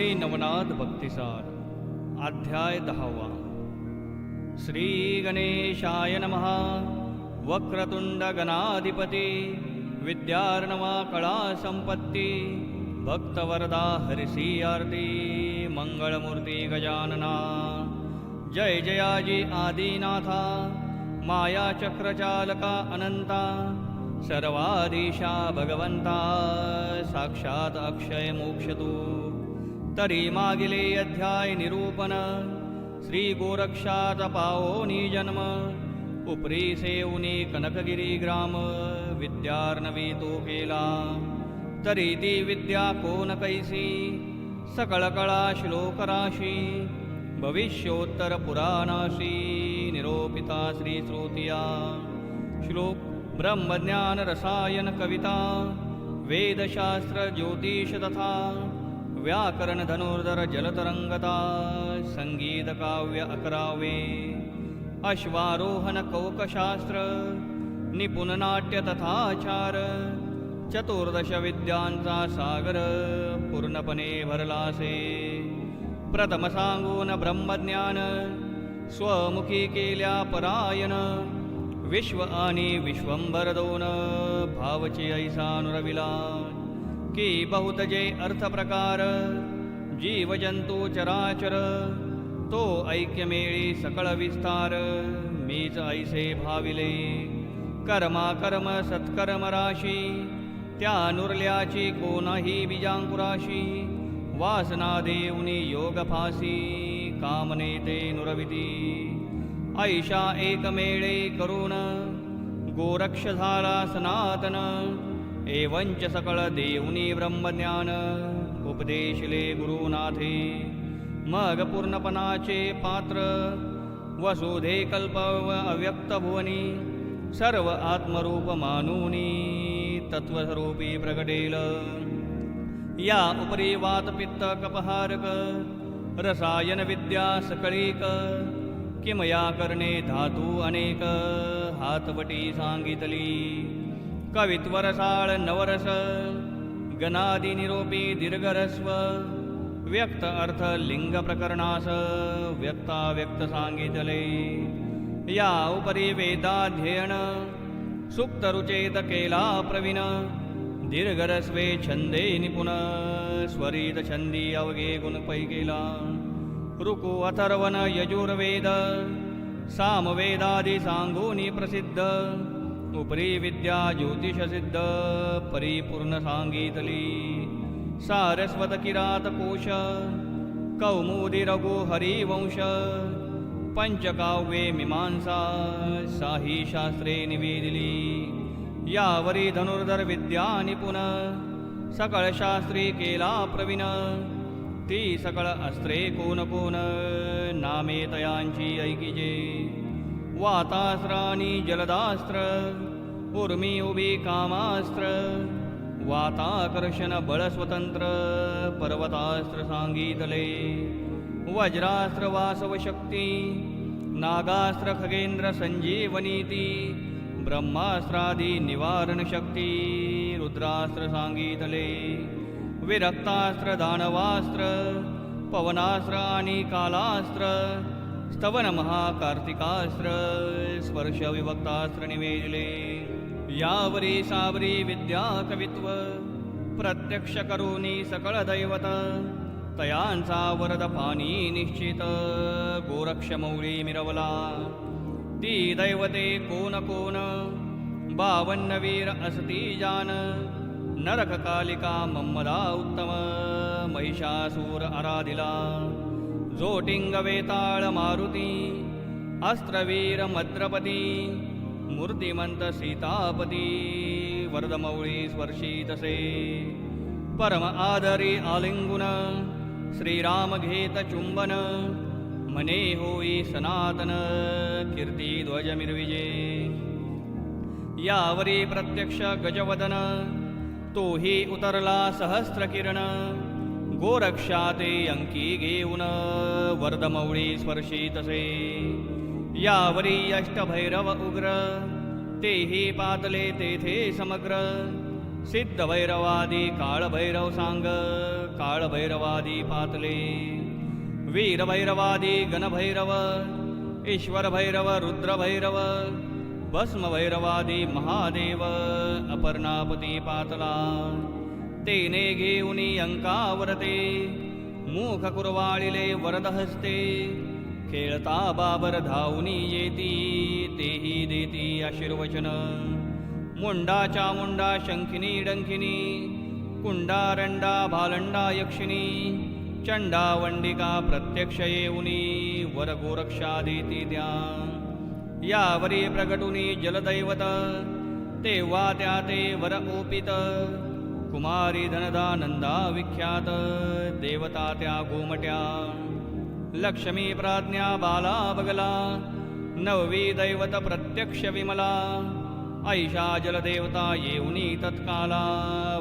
श्री नवनाथ भक्तिसार अध्याय 10. श्री गणेशाय नमः. वक्रतुंड गणाधिपती विद्यार्णवा कळा संपत्ती भक्तवरदा हरिसी आरती मंगलमूर्ती गजानना. जय जयाजी आदिनाथा माया चक्रचालका अनंता सर्वाधीशा भगवंता साक्षात अक्षय मोक्षतू. तरी मागिले अध्याय निरूपण श्री गोरक्षात पाओनी जन्म उपरी सेऊनी कनकगिरी ग्राम विद्यार्णवी तो केला. तरी ती विद्या कोण कैसी सकळ कळा श्लोक राशी भविष्योत्तर पुराणाशी निरोपिता श्री श्रोतिया. श्लोक ब्रह्मज्ञान रसायन कविता वेदशास्त्र ज्योतिष तथा व्याकरण धनुर्धर जलतरंगता संगीत काव्य 11. अश्वारोहण कौकशास्त्र निपुण नाट्य तथाचार चतुर्दश विद्यांचा सागर पूर्णपणे भरलासे. प्रथम सांगून ब्रह्मज्ञान स्वमुखी केल्या परायण विश्व आणि विश्वंभर दोन भावचे ऐसा नुरविला. की बहुत जे अर्थ प्रकार जीव जंतू चराचर तो ऐक्यमेळी सकळ विस्तार मीच ऐसे भाविले. कर्मा कर्म सत्कर्म राशी त्या नुरल्याची कोणाही बीजांकुराशी वासना देऊनी योग फासी कामने ते नुरविती. ऐशा एकमेळे करून गोरक्ष झाला सनातन एवंच सकळ देऊनी ब्रह्मज्ञान उपदेशले गुरुनाथे. मग पूर्णपणाचे पात्र वसुधे कल्पव अव्यक्त भुवनी सर्व आत्मरूप मानूनी तत्वस्वरूपी प्रगटेल. या उपरी वात पित्त कपहारक रसायन विद्या सकळीक किमया करणे धातू अनेक हातवटी सांगितली. कवित्वरसाळ नवरस गणादी निरोपी दीर्घरस्व व्यक्त अर्थ लिंग प्रकरणास व्यक्ताव्यक्त सांगितले. या उपरी वेदाध्ययन सुक्त रुचेत केला प्रवीण दीर्घरस्वे छंदे निपुण स्वरित छंदी अवघे गुणपै केला. ऋकु अथर्वण यजुर्वेद सामवेदादी सांगूनी प्रसिद्ध उपरी विद्या ज्योतिष सिद्ध परिपूर्ण सांगितली. सारस्वत किरात कोश कौमुदी रघु हरिवंश पंचकाव्ये मीमांसा शाही शास्त्रे निवेदिली. यावरी धनुर्धर विद्या निपुण सकळ शास्त्री केला प्रवीण. ती सकळ अस्त्रे कोण कोण नामे तयांची ऐकिजे. वातास्त्राणी जलदास्त्र उर्मी उभी कामास्त्र वाताकर्षण बळ स्वतंत्र पर्वतास्त्र सांगितले. वज्रास्त्र वासव शक्ती नागास्त्र खगेंद्र संजीवनीती ब्रह्मास्त्रादी निवारण शक्ती रुद्रास्त्र सांगितले. विरक्तास्त्र दानवास्त्र पवनास्त्र आणि कालास्त्र स्तवन महाकार्तिकास्त्र स्पर्श विभक्तास्त्र निवेदिले. यावरी सावरी विद्या कवित्व प्रत्यक्ष करूनी सकळ दैवत तयांचा वरद पाणी निश्चित गोरक्षमौळी मिरवला. ती दैवते कोण कोण 52 वीर असती जान नरक कालिका मम्मदा उत्तम महिषासूर आराधिला. जोटिंग वेताळ मारुती अस्त्रवीर मद्रपती मूर्तिमंत सीतापती वरदमौळी स्पर्शितसे. परम आदरी आलिंगुन श्रीराम घेत चुंबन मने होई सनातन कीर्ती ध्वज मिरविजे. यावरी प्रत्यक्ष गजवदन तोही उतरला सहस्त्र किरण गोरक्षाते अंकी घेऊन वरदमौळी स्पर्शितसे. यावरी अष्टभैरव उग्र तेही पातले तेथे समग्र सिद्धभैरवादी काळभैरव सांग काळभैरवादी पातले वीरभैरवादी गणभैरव ईश्वरभैरव रुद्रभैरव भस्मभैरवादी महादेव अपर्णापती पातला तेने घेऊनी अंकावरते मुख कुरवाळिले वरदहस्ते खेळता बाबर धावनी येती तेही देती आशीर्वचन मुंडाच्या मुंडा शंखिनी डंखिनी कुंडारंडा भालंडा यक्षिणी चंडा वंडिका प्रत्यक्ष येऊनी वर गोरक्षा देती त्या यावरी प्रगटुनी जलदैवत तेव्हा त्या ते वर ओपित कुमारी धनदा नंदा विख्यात देवता त्या गोमट्या लक्ष्मी प्राज्ञा बाला बगला नववी दैवत प्रत्यक्ष विमला ऐशा जलदेवता येऊनी तत्काला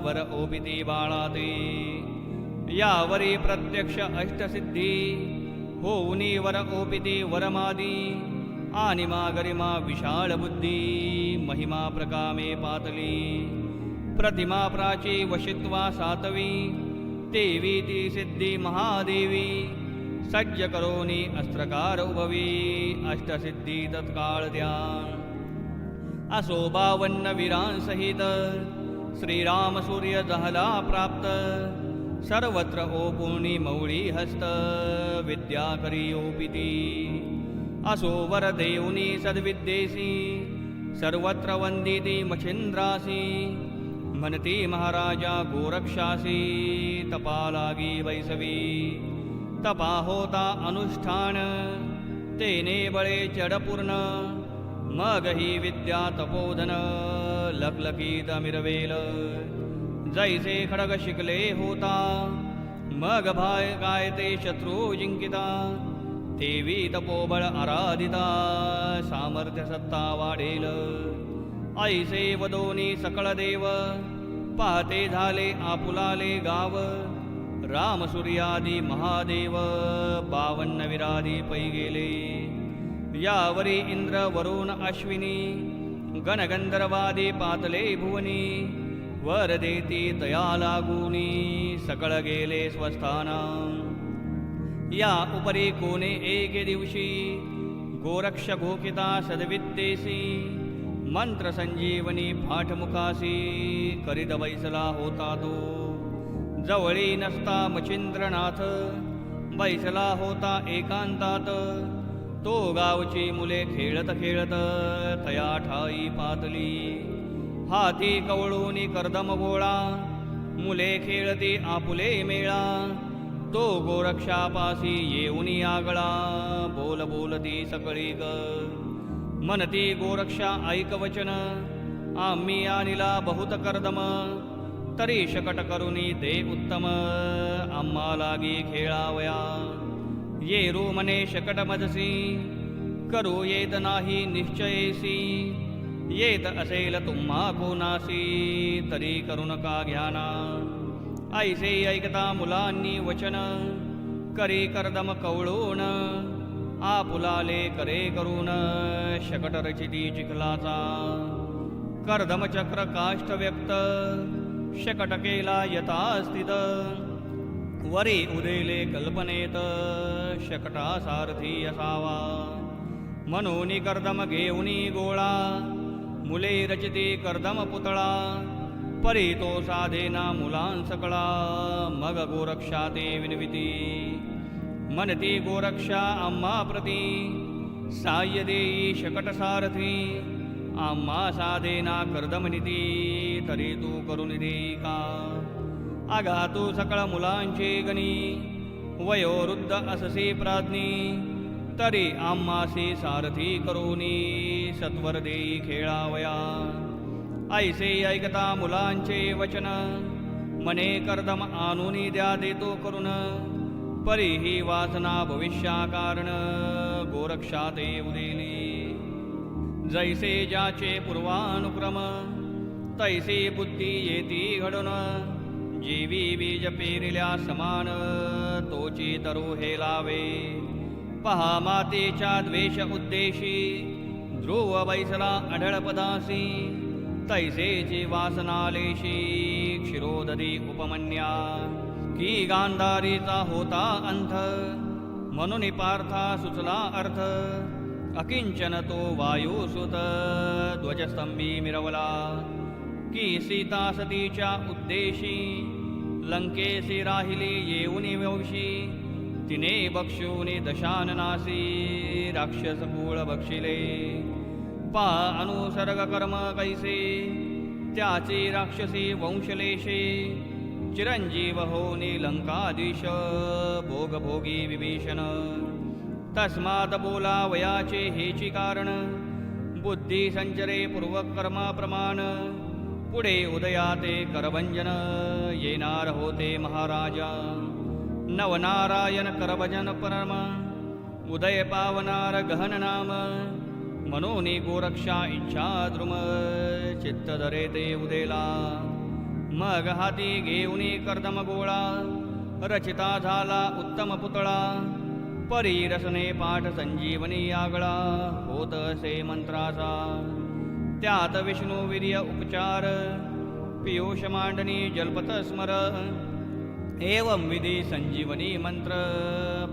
वर ओपिती बाळा ते यावरी प्रत्यक्ष अष्टसिद्धी होऊनी वर ओपिती वरमादी आणि गरिमा विशाळ बुद्धी महिमा प्रकामे पातली प्रतिमा प्राची वशित्वा सातवी तेवी ती सिद्धी महादेवी सज्ज करोनी अस्त्रकार उभवी अष्टसिद्धी तत्काळ द्या असो 52 वीरांसहित श्रीराम सूर्य जहला प्राप्त सर्वत्र ओपुनी मौळी हस्त विद्या करी ओपिती असो वर देऊनी सद्विद्येसी सर्वत्र वंदिती मच्छिंद्रासी म्हणती महाराजा गोरक्षासी तपा लागी वैसवी तपा होता अनुष्ठान तेने बळे जडपूर्ण मग ही विद्या तपोधन लखलखीत मिरवेल जैसे खडग शिकले होता मग भाय काय ते शत्रू जिंकिता तेवी तपोबळ आराधिता सामर्थ्य सत्ता वाढेल ऐसे वदोनी सकळ देव पाहते झाले आपुलाले गाव राम सूर्यादी महादेव 52 विरादी पै गेले यावरी इंद्र वरुण अश्विनी गणगंधर्वादी पातले भुवनी वर देती तया लागूनी सकळ गेले स्वस्थाना या उपरी कोणे एके दिवशी गोरक्ष घोकिता सद्विद्येसी मंत्र संजीवनी पाठमुखासी करीत बैसला होता तो जवळी नसता मच्छिंद्रनाथ बैसला होता एकांतात तो गावची मुले खेळत खेळत तया ठाई पातली हाती कवळूनी कर्दम गोळा मुले खेळती आपुले मेळा तो गोरक्षापासी येऊनी आगळा बोल बोलती सकळी ग म्हणती गोरक्षा ऐक वचन आम्ही आणिला बहुत कर्दम तरी शकट करुनी दे उत्तम आम्हा लागी खेळावया ये रो मने शकट मजसी करू येत नाही निश्चयेसी येत असेल तुम्हा कोणासी तरी करू नका घ्याना ऐसे ऐकता मुलांनी वचन करी कर्दम कवळून आपुलाले करे करून शकट रचिती चिखलाचा कर्दम चक्र काष्ठ व्यक्त शकट केला यथा स्थित वरी उदेले कल्पनेत शकटा सारथी असावा मनोनी कर्दम घेऊनी गोळा मुले रचिती कर्दम पुतळा परी तो साधेना मुलांसकळा मग गोरक्षा ते विनविती मनती गोरक्षा आम्हा प्रती साह्य देई शकट सारथी आम्हा साधेना कर्दमनिती तरी तू करून दे का आघातू सकळ मुलांचे गणी वयोवृद्ध अससी प्राज्ञी तरी आम्हासी सारथी करोनी सत्वर देई खेळावया ऐसे ऐकता मुलांचे वचन मने कर्दम आणूनी द्या देतो करून परी ही वासना भविष्या कारण गोरक्षा ते उदेली जैसे ज्याचे पूर्वानुक्रम तैसी बुद्धी येती घडून जीवी बीज पेरिल्या समान तोची तरू हे लावे पहा मातेच्या द्वेष उद्देशी ध्रुव बैसला अढळपदासी तैसेची वासनालेशी क्षीरोदरी उपमन्या की गांधारीचा होता अंत म्हणून पार्था सुचला अर्थ अकिंचन तो वायुसुत ध्वजस्तंभी मिरवला की सीता सतीच्या उद्देशी लंकेसी राहिली येऊन वंशी तिने बक्षुनी दशाननासी राक्षस कुळ बक्षिले पा अनुसर्ग कर्म कैसे त्याची राक्षसी वंशलेशे चिरंजीव होनी लंकाधीश भोगभोगी विभीषण तस्मात बोला वयाचे हेची कारण बुद्धी संचरे पूर्वक कर्माप्रमाण पुढे उदयाते करभंजन येणार होते महाराजा नवनारायण करभजन परम उदय पावनार गहन नाम मनोनी गोरक्षा इच्छा द्रुम चित्त धरे ते उदेला मग हाती घेऊनी कर्दम गोळा रचिता झाला उत्तम पुतळा परी रसने पाठ संजीवनी आगळा होत असे मंत्राचा त्यात विष्णू वीर्य उपचार पियुष मांडणी जलपत स्मर एवं विधी संजीवनी मंत्र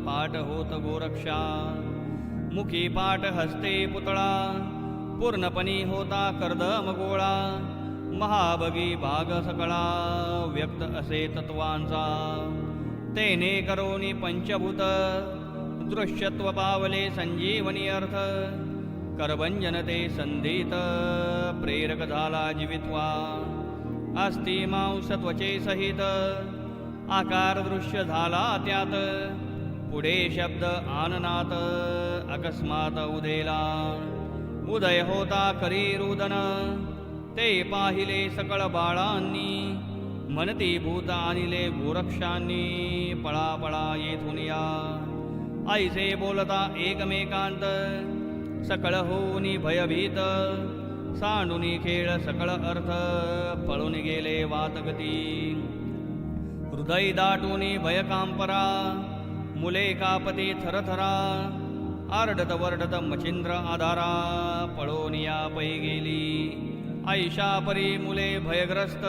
पाठ होत गोरक्षा मुखी पाठ हस्ते पुतळा पूर्णपणी होता कर्दम गोळा महाबगी भाग सकळा व्यक्त असे तत्वांचा तेने करोनी पंचभूत दृश्यत्व पावले संजीवनी अर्थ करभंजन ते संधीत प्रेरक झाला जीवित्वा अस्ति मांस त्वचे सहित आकार दृश्य झाला त्यात पुढे शब्द आननात अकस्मात उदेला उदय होता करी रुदन ते पाहिले सकळ बाळांनी म्हणती भूत आणिले गोरक्षांनी पळापळा येथून या ऐसे बोलता एकमेकांत सकळ होनी भयभीत सांडूनी खेळ सकळ अर्थ पळून गेले वातगती हृदय दाटूनी भयकांपरा मुले कापती थरथरा आरडत वरडत मचिंद्र आधारा पळून या पै गेली ऐशा परी मुले भयग्रस्त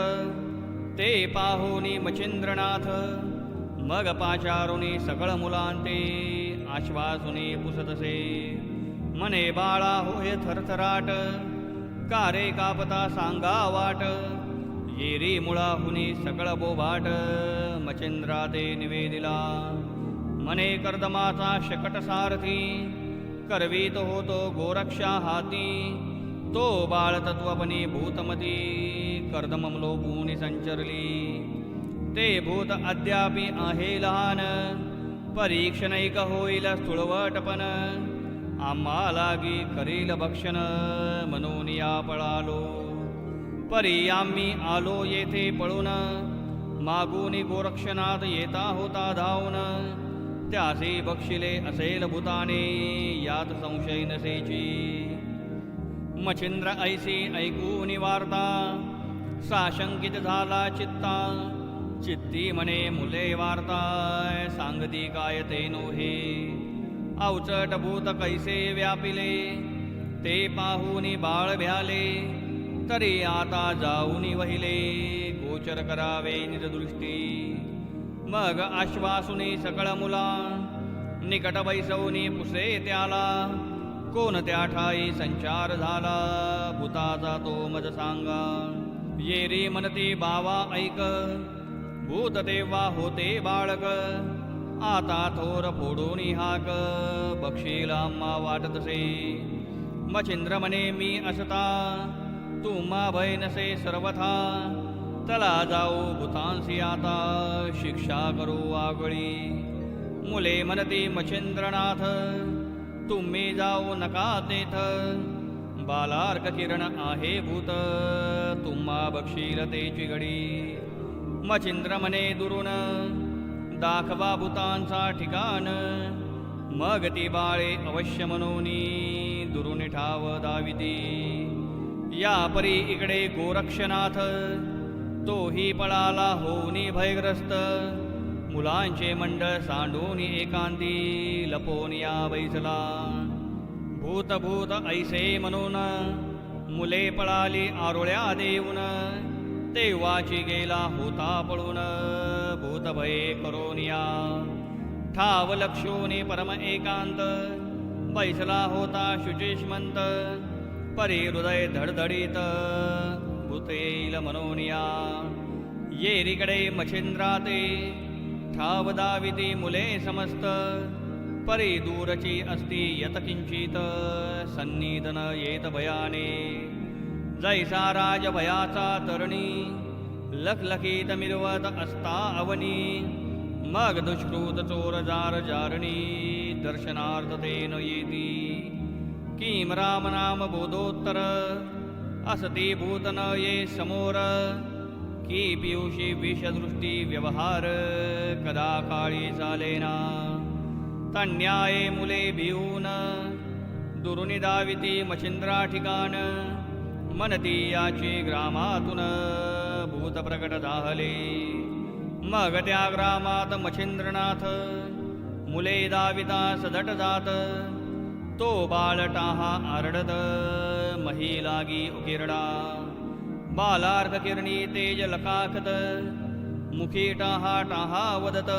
ते पाहोनी मचिंद्रनाथ मग पाचारुनी सकळ मुलांते आश्वासुनी पुसतसे मने बाळा होय थरथराट कारे कापता सांगा वाट येरी मुळाहुनी सकळ बोभाट मचिंद्रा ते निवेदिला मने कर्दमाचा शकट सारथी करवीत होतो गोरक्षा हाती तो बाळ तत्वपणी भूतमती कर्दमम लोपूनी संचरली ते भूत अद्यापि आहे लहान परीक्षणैक होईल स्थूळवटपण आम्हालागी करील भक्षण म्हणून या पळालो परी आम्ही आलो येथे पळून मागून गोरक्षनाथ येता होता धावून त्यासी बक्षिले असेल भूताने यात संशय नसेची मच्छिंद्र ऐसी ऐकून वार्ता साशंकित झाला चित्ता चित्ती म्हणे मुले वार्ता सांगती काय ते नोहे अवचट भूत कैसे व्यापिले ते पाहूनी बाळ भ्याले तरी आता जाऊनी वहिले गोचर करावे निजदृष्टी मग आश्वासुनी सकळ मुला निकट बैसवनी पुसे त्याला कोणत्या ठाई संचार झाला भूताचा तो मज सांगा येरी म्हणती बावा ऐक भूत तेव्हा होते बाळक आता थोर फोडून हाक बक्षीला आम्हा वाटतसे मच्छिंद्र म्हणे मी असता तुम्हा भय नसे सर्वथा चला जाऊ भूतांसी आता शिक्षा करू आगळी मुले म्हणती मच्छिंद्रनाथ तुम्ही जाऊ नका तेथ बालार्क किरण आहे भूत तुम्हा बक्षील तेची घडी मच्छिंद्र म्हणे दुरून दाखवा भूतांचा ठिकाण मग ती बाळे अवश्य मनोनी दुरून ठाव दाविती या परी इकडे गोरक्षनाथ तोही पळाला होऊनी भयग्रस्त मुलांचे मंडळ सांडूनी एकांती लपोन या बैसला भूत भूत ऐसे म्हणून मुले पळाली आरोळ्या देऊन, तेव्हाची गेला होता पळून भूतभये करोनिया. ठाव लक्षोने परम एकांत, बैसला होता शुचिष्मंत, परी हृदय धडधडीत भूत येईल मनोनिया. येरीकडे मच्छिंद्राते ठाव दाविती मुले समस्त, परी दूरची असती यतकिंचित सन्निधन येत भयाने. जैसा राज भयाचा तरणी लखलखीत मिरवत असता अवनी, मग दुष्कृत चोर जार जारणी दर्शनार्थ तेन येती. किम राम नाम बोधोत्तर असती भूत न ये समोर, की पियुषी विषदृष्टी व्यवहार कदा काळी चालेना. तन्याये मुले भिऊन दुरुनी दाविती मच्छिंद्रा ठिकाण, मनती याची ग्रामातून भूत प्रकट दाहले. मग त्या ग्रामात मच्छिंद्रनाथ मुले दाविता सदट जात, तो बाळ टाहा आरडत मही लागी उकिरडा. बालार्क किरणी तेज लकाखत, मुखी टाहा टाहा वदत,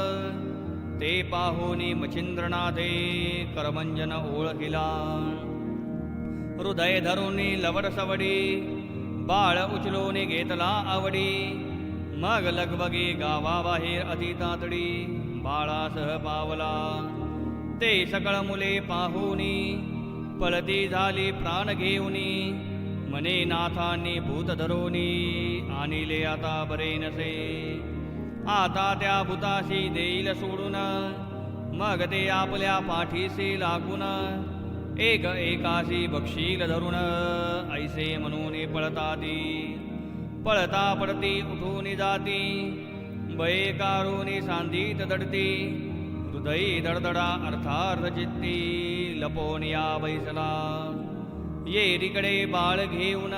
ते पाहुनी मच्छिंद्रनाथे करमंजन ओळखिला. हृदय धरुनी लवड सवडी, बाळ उचलून घेतला आवडी. मग लगबगी गावाबाहेर अतितातडी, बाळासह पावला. ते सकळ मुले पाहुनी पळती झाली प्राण घेऊनी, मने नाथांनी भूत धरोनी आणिले आता बरे नसे. आता त्या भूताशी देईल सोडून, मग ते आपल्या पाठीशी लागून, एक एकाशी बक्षील धरून ऐसे म्हणून पळताती. पळता पडती उठून जाती, बये कारुनी सांधीत दडती. हृदयी दडदडा अर्थार्थ चित्ती, लपोन या बैसला. येरीकडे बाळ घेऊन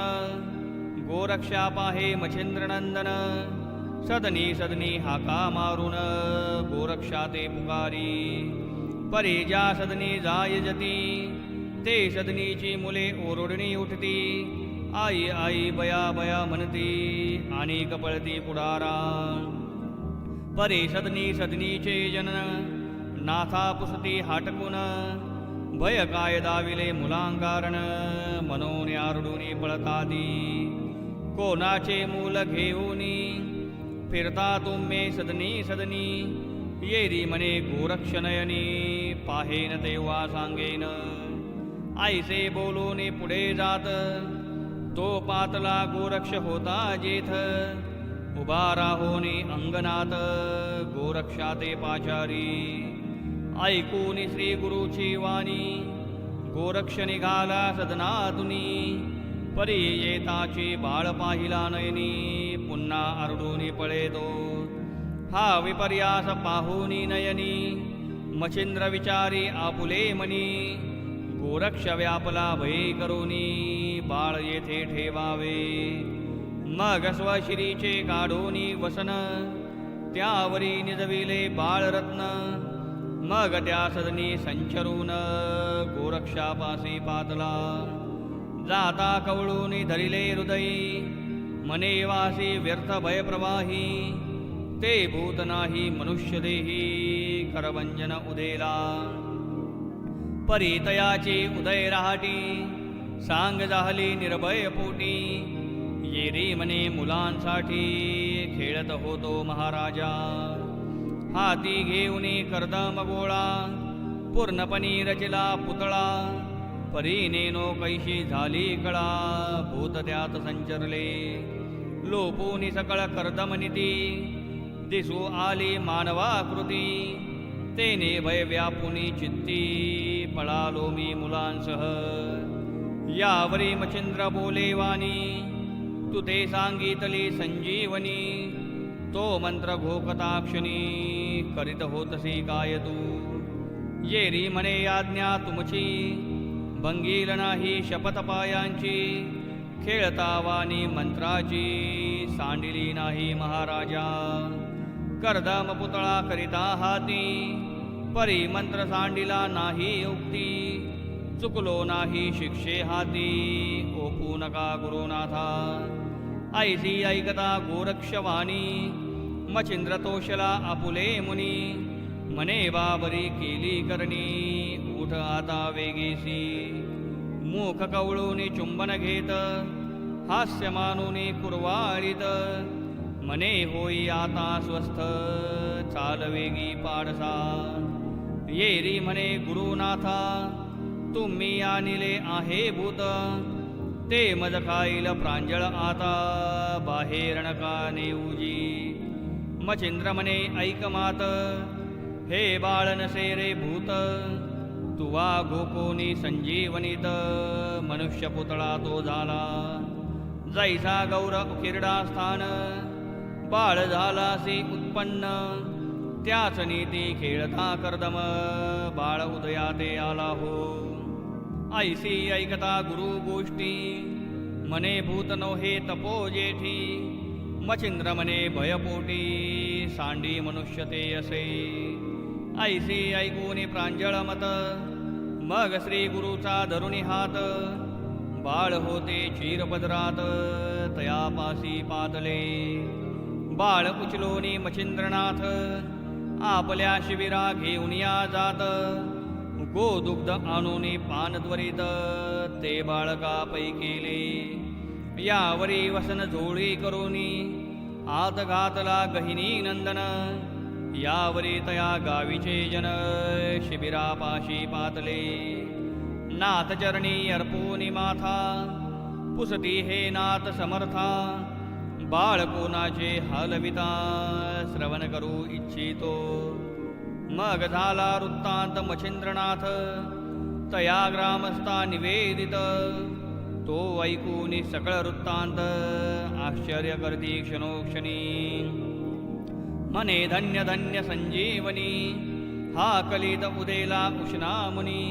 गोरक्षा पाहे मच्छिंद्रनंदन, सदनी सदनी हाका मारून गोरक्षा ते पुकारी. परी ज्या सदनी जाय जती, ते सदनीची मुले ओरडणी उठती. आई आई बया बया म्हणती आणि कपळती पुढारा. परी सदनी सदनीचे जनन नाथा पुसती हाटकून, भय काय दाविले मुलांकारण मनोने आरडूनी पळतादी. कोणाचे मूल घेऊनी फिरता तुम्ही सदनी सदनी, येरी मने गोरक्षनयनी पाहेन तेव्हा सांगेन. ऐसे बोलून पुढे जात, तो पातला गोरक्ष होता जेथ. उभा राहोनी अंगणात गोरक्षा ते पाचारी. ऐकून श्री गुरुची वाणी गोरक्ष निघाला सदनातुनी. परी येताची बाळ पाहिला नयनी, पुन्हा आरडूनी पळेतो. हा विपर्यास पाहुनी नयनी, मच्छिंद्र विचारी आपुले मनी. गोरक्ष व्यापला भये करुनी, बाळ येथे ठेवावे. मग स्वशिरीचे काढूनी वसन, त्यावरी निजविले बाळरत्न. मग त्या सदनी संचरून गोरक्षापासी पातला. जाता कवळूनी धरिले हृदयी, मने वासी व्यर्थ भय प्रवाही. ते भूत नाही मनुष्य देही, करवंजन उदेला. परितयाची उदय रहाटी, सांग झाली निर्भय पोटी. येरी मने मुलांसाठी खेळत होतो महाराजा. हाती घेऊनी कर्दम गोळा, पूर्णपणी रचिला पुतळा. परीनेनो कैशी झाली कळा, भूत त्यात संचरले. लोपूनी सकळ कर्दमनिती, दिसू आली मानवाकृती. तेने भय व्यापुनी चित्ती, पळालो मी मुलांसह. यावरी मच्छिंद्र बोले वाणी, तुते सांगितली संजीवनी. तो मंत्र घोकताक्षणी, करीत होतसी काय तू. येरी मने आज्ञा तुमची, भंगील नाही शपथ पायांची. खेळता वाणी मंत्राची, सांडिली नाही महाराजा. कर्दम पुतळा करिता हाती, परी मंत्र सांडिला नाही उक्ती. चुकलो नाही शिक्षे हाती ओपू नका गुरुनाथा ऐसी ऐकता गोरक्षवाणी मचिंद्र तोषला आपुले मुनी मने बाबरी केली करणी उठ आता वेगेसी मुख कवळूनी चुंबन घेत हास्य मानुनी कुरवाळीत मने होई आता स्वस्थ चाल वेगी पाडसा येरी म्हणे गुरुनाथा तुम्ही आणले आहे भूत ते मज खाईल प्रांजळ आता बाहेर नका नेऊजी मचिंद्र म्हणे ऐक मात हे बाळ नसे रे भूत तुवा गोकोनी संजीवनीत मनुष्य पुतळा तो झाला जैसा गौरव किरडा स्थान बाळ झालासी उत्पन्न त्याच नीती खेळता करदम बाळ उदयाते आला हो ऐसी ऐकता गुरु गोष्टी मने भूत नोहे तपो जेठी मचिंद्र मने भयपोटी सांडी मनुष्य ते असे ऐसी ऐकूनी प्रांजळ मत मग श्री गुरुचा धरुणी हात बाळ होते चीरपदरात तयापासी पातले बाळ उचलोनी मचिंद्रनाथ आपल्या शिबिरा घेऊन या जात गोदुग्ध आणूनी पान त्वरित ते बाळका पै केले यावरी वसन झोळी करोनी आत घातला गहिनी नंदन यावरी तया गावीचे जन शिबिरापाशी पातले नाथ चरणी अर्पोनी माथा पुसती हे नाथ समर्था बाळ कोणाचे हलविता श्रवण करू इच्छितो मग झाला वृत्तांत मचिंद्रनाथ तया ग्रामस्था निवेदित तो ऐकूनी सकळ वृत्तांत आश्चर्य करती क्षणोक्षणी मने धन्य धन्य संजीवनी हा कलित उदेला उष्णा मुनी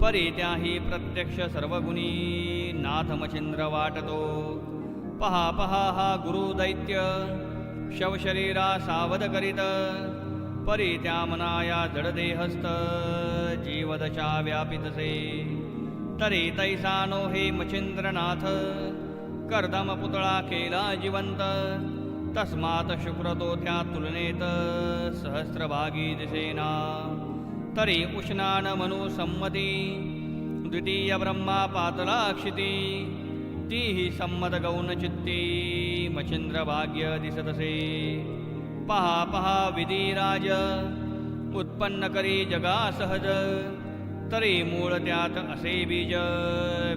परी त्याही प्रत्यक्ष सर्वगुणी नाथ मचिंद्र वाटतो पहा पहा हा गुरु दैत्य शवशरीरा सावध करीत परी त्या मनाया जडदेहस्त जीवदशा व्यापितसे तरी तैसा नो हे मचिंद्रनाथ कर्दम पुतळा केला जिवंत तस्मात शुक्रतो त्या तुलनेत सहस्रभागी दिसेना तरी उष्णान मनु संमती द्वितीय ब्रह्मा पातला क्षिती तीही संमत गौण चित्ती मचिंद्र भाग्य दिसतसे पहा पहा विधिराज उत्पन्न करी जगा सहज तरी मूळ त्यात असे बीज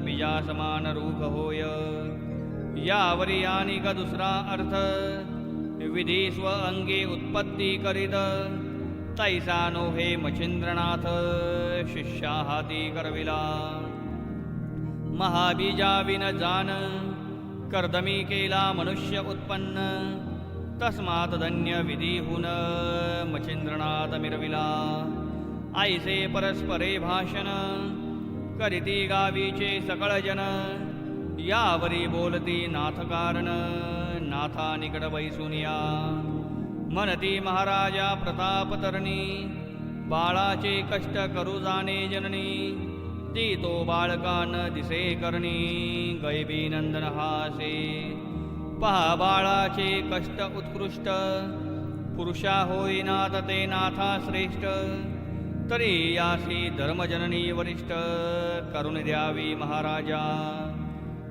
बीजा समान रूप होय यावरी आणि का दुसरा अर्थ विधी स्व अंगी उत्पत्ती करीत तैसा नो हे मचिंद्रनाथ शिष्या हाती करविला महाबीजा विन जान कर्दमी केला मनुष्य उत्पन्न तस्मात धन्य विधीहून मचिंद्रनाथ मिरविला ऐसे परस्परे भाषण करीती गावीचे सकळ जन यावरी बोलती नाथ कारण नाथा निकट बैसुनिया म्हणती महाराजा प्रताप तरणी बाळाचे कष्ट करू जाणे जननी ती तो बाळकान दिसे करणी गैबी नंदन हासे पहा बाळाचे कष्ट उत्कृष्ट पुरुषा होईनात ते नाथा श्रेष्ठ तरी यासी धर्मजननी वरिष्ठ करून द्यावी महाराजा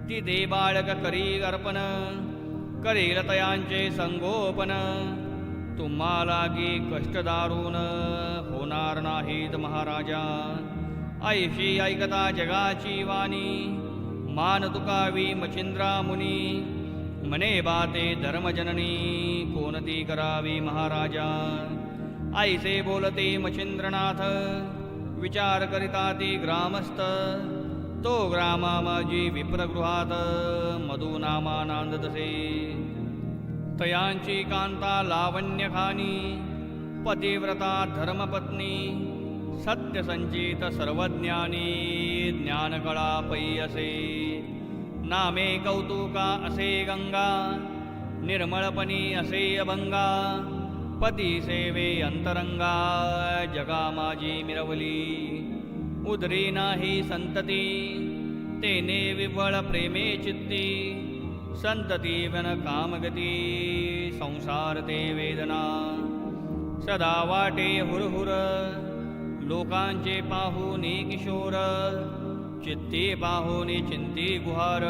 ती दे बाळक करी अर्पण करील तयांचे संगोपन तुम्हाला की कष्ट दारून होणार नाहीत महाराजा ऐशी ऐकता जगाची वाणी मान तुकावी मचिंद्रा मुनी मने बाते धर्मजननी कोणती करावी महाराजा ऐसे बोलते मचिंद्रनाथ विचार करिता ती ग्रामस्थ तो ग्रामा माझी विप्रगृहात मधुनामा नांदतसे तयांची कांता लावण्य खानी पतिव्रता धर्मपत्नी सत्यसंचित सर्वज्ञानी ज्ञानकळा पै असे नामे कौतुका असे गंगा निर्मळपणी असे अभंगा पती सेवे अंतरंगा जगा माझी मिरवली उदरी नाही संतती तेने विवळ प्रेमे चित्ती संतती वन कामगती संसार ते वेदना सदा वाटे हुरहुर लोकांचे पाहुनी किशोर चित्ती पाहुनी चिंती गुहार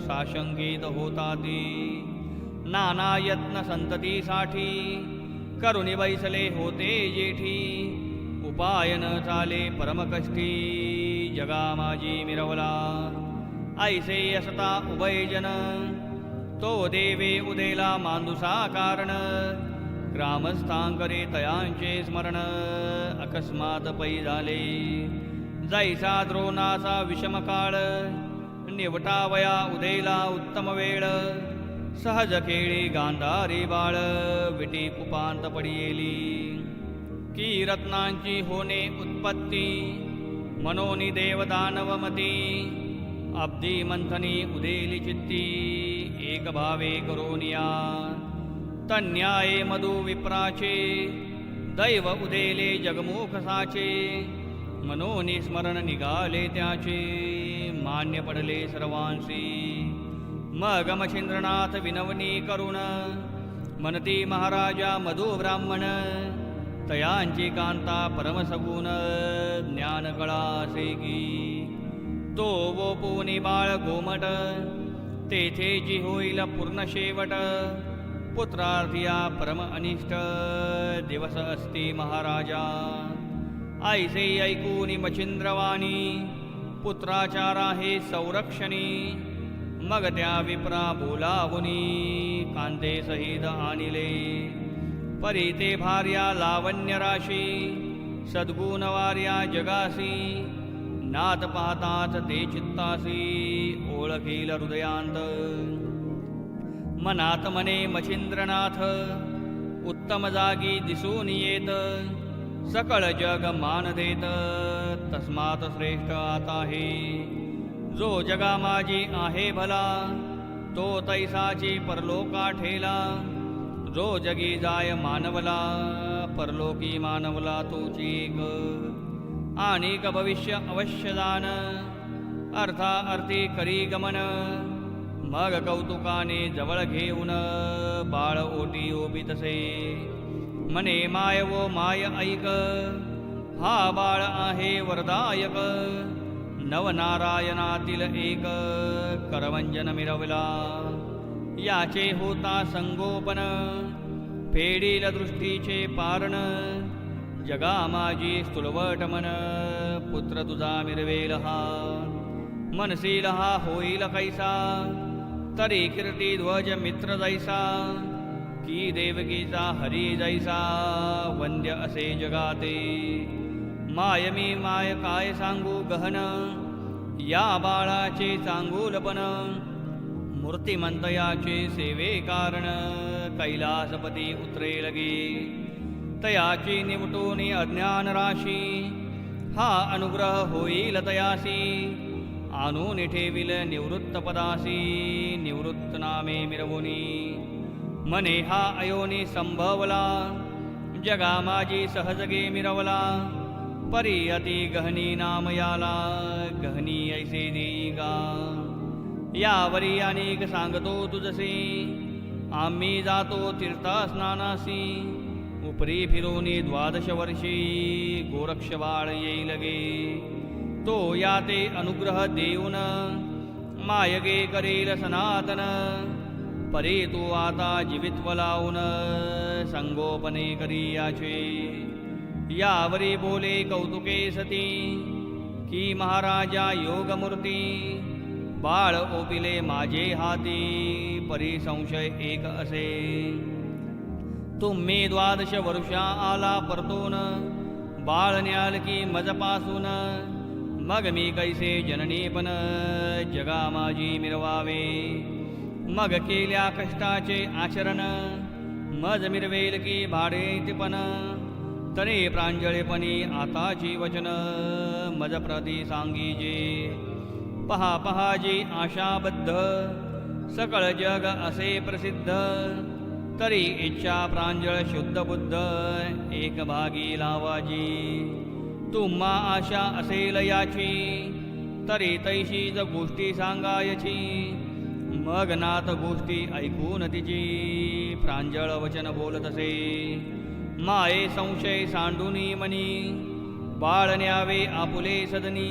साशंकित होता ती नाना यत्न संततीसाठी करुणी बैसले होते जेठी उपाय न चाले परमकष्टी जगा माझी मिरवला ऐसे असता उभयजन तो देवे उदेला मांदुसा कारण ग्रामस्थांकरे तयांचे स्मरण अकस्मात पै झाले जैसा द्रोणाचा विषम काळ निवटावया उदेला उत्तम वेळ सहज खेळी गांधारी बाळ विटी कुपांत पडियेली की रत्नांची होणे उत्पत्ती मनोनी देवदानवमती अब्दी मंथनी उदेली चित्ती एक भावे करोनिया तन्याये मधु विप्राचे दैव उदेले जगमुख साचे मनोनी स्मरण निघाले त्याचे मान्य पडले सर्वांशी मग मच्छिंद्रनाथ विनवनी करुण मनती महाराजा मधु ब्राह्मण तयांची कांता परमसगुण ज्ञान कळासे की तो वो पोनी बाळ गोमट तेथे जी होईल पूर्ण शेवट पुत्रार्थिया परम अनिष्ट दिवस असती महाराजा ऐसे ऐकूनी मच्छिंद्रवाणी पुत्राचारा हे संरक्षणी मग त्या विप्रा बोलावुनी कांते सहित आणिले परी ते भार्या लावण्य राशी सद्गुणवार्या जगासी नात पाहताच ते चित्तासी ओळखील हृदयांत मनात मने मच्छिंद्रनाथ उत्तम जागी दिसून येत सकळ जग मान देत तस्मात श्रेष्ठ आता हे जो जगा माझी आहे भला तो तैसाची परलोका ठेला जो जगी जाय मानवला परलोकी मानवला तोची एक आणिक भविष्य अवश्य दान अर्था अर्थी करी गमन मग कौतुकाने जवळ घेऊन बाळ ओटी ओपितसे मने माय वो माय ऐक हा बाळ आहे वरदायक नवनारायणातील एक करवंजन मिरवला याचे होता संगोपन फेडील दृष्टीचे पारण जगा माझी स्थूलवट मन पुत्र तुझा मिरवेल हा मनसील हा होईल कैसा तरी कीर्ती ध्वज मित्र जैसा की देवकीचा हरी जैसा वंद्य असे जगाते माय मी माय काय सांगू गहन या बाळाचे चांगुलपण मूर्तिमंतयाचे सेवे कारण कैलासपती उतरे लगे तयाची निवटूनी अज्ञान राशी हा अनुग्रह होईल तयासी आणून ठेविल निवृत्त पदासी निवृत्त नामे मिरवुनी मने हा अयोनी संभवला जगा माझी सहजगे मिरवला परी अति गहनी नाम याला गहनी ऐसे देईगा यावरी अनेक सांगतो तुझसे आम्ही जातो तीर्थस्नानासी उपरी फिरोनी 12 वर्षी गोरक्षबाळ येईल गे तो याते अनुग्रह देऊन मायगे करेल सनातन परी तू आता जीवित्व लावून संगोपने करी याचे यावरी बोले कौतुके सती की महाराजा योगमूर्ती बाळ ओपिले माझे हाती परी संशय एक असे तुम्ही 12 वर्षा आला परतून बाळ न्याल की मजपासून मग मी कैसे जननीपण जगा माझी मिरवावे मग केल्या कष्टाचे आचरण मज मिरवेल की भाडेतीपण तरी प्रांजळेपणी आताची वचन मज प्रती सांगीजे पहा पहा जी आशाबद्ध सकळ जग असे प्रसिद्ध तरी इच्छा प्रांजळ शुद्ध बुद्ध एक भागी लावाजी तुम्हा आशा असेल याची तरी तैशीच गोष्टी सांगायची मग नाथ गोष्टी ऐकून तिची प्रांजळ वचन बोलत असे माये संशय सांडूनी मनी बाळ न्यावे आपुले सदनी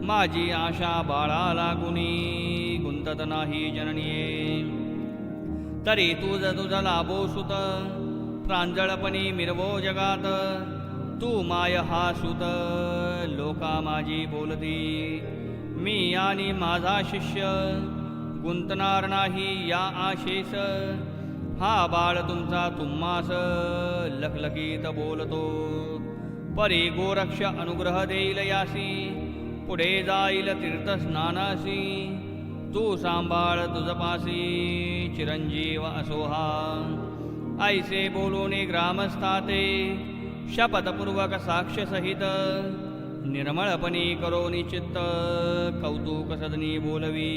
माझी आशा बाळा लागुनी गुंतत नाही जननीये तरी तुझ लाभो सुत प्रांजळपणी मिरवो जगात तू माय हा सुत लोका माझी बोलती मी आणि माझा शिष्य गुंतणार नाही या आशेस हा बाळ तुमचा तुम्हास लखलखीत बोलतो परी गोरक्ष अनुग्रह देईल यासी पुढे जाईल तीर्थस्नानासी तू सांभाळ तुझपासी चिरंजीव असोहा ऐसे बोलून ग्रामस्थाते शपथपूर्वक साक्ष सहित निर्मळपणी करोनी चित्त कौतुक सदनी बोलवी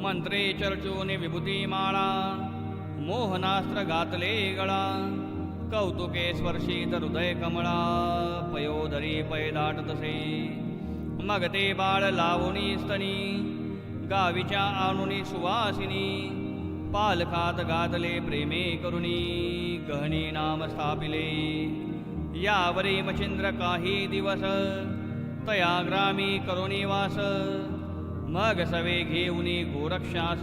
मंत्रे चर्चोने विभूती माळा मोहनास्त्र घातले गळा कौतुके स्पर्शित हृदय कमळा पयोधरी पय दाटतसे मग ते बाळ लावणी स्तनी गावीच्या आणुनी सुवासिनी पालखात घातले प्रेमे करुणी गहनी नाम स्थापिले यावरी मच्छिंद्र काही दिवस तया ग्रामी करुणी वास मग सवे घेऊनी गोरक्षास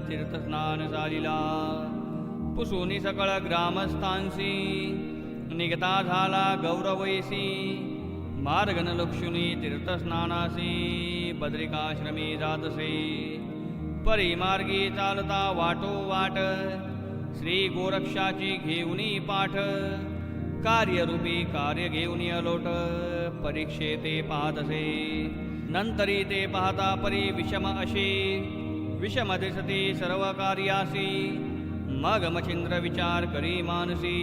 तीर्थस्नान चालिला पुसुनी सकळ ग्रामस्थांसी निघता झाला गौरवैसी मार्गन लक्षुनी तीर्थस्नानासी बद्रिकाश्रमी जातसे परिमार्गी चालता वाटो वाट श्री गोरक्षाची घेऊनी पाठ कार्यरूपी कार्य घेऊनी अलोट परीक्षेते पाहतसे नंतरी ते पाहता परी विषम अशी विषम दिसती सर्व कार्यासी मग मच्छिंद्र विचार करी मानसी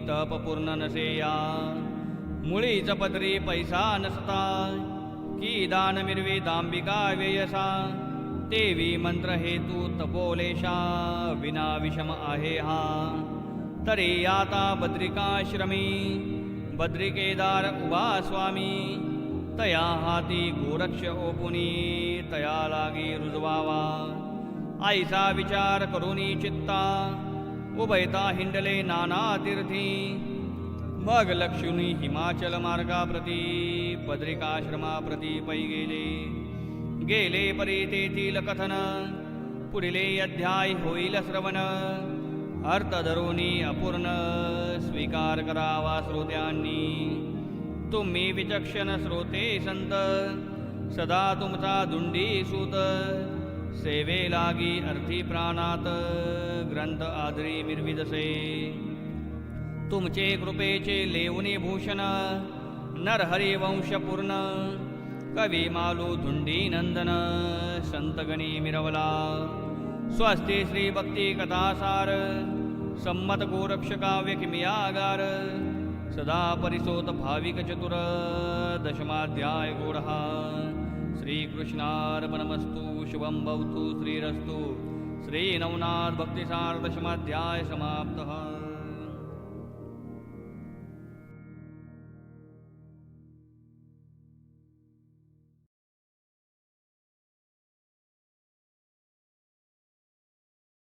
तप पूर्ण नसे या मुळीच पदरी पैसा नसता की दान मिरवी दांबिका व्ययसा देवी मंत्र हेतू तपोलेशा विना विषम आहे हा तरी आता बद्रिकाश्रमी बद्रिकेदार उभा स्वामी तया हाती गोरक्ष ओपुनी तया लागी रुजवावा ऐसा विचार करुनी चित्ता उभयता हिंडले नाना तीर्थी मग लक्षुनी हिमाचल मार्गाप्रती बद्रिकाश्रमाप्रती पै गेले परी तेथील कथन पुढिले अध्याय होईल श्रवण अर्थ धरुनी अपूर्ण स्वीकार करावा श्रोत्यांनी तुम्ही विचक्षण श्रोते संत सदा तुमचा दुंडी सूत सेवे लागी अर्थी प्राणात ग्रंथ आदरी मिरविदसे तुमचे कृपेचे लेवनी भूषण नरहरी वंशपूर्ण कवी मालू धुंडी नंदन संतगणी मिरवला स्वस्ती श्री भक्ती कथासार सम्मत गोरक्ष काव्य किमियागार सदा परिसोत भाविक चतुर दशमाध्याय गोढ़ा श्रीकृष्णार्पणमस्तु शुभं भवतु श्रीरस्तु श्री नवनाथ भक्तिसार दशमाध्याय समाप्तः।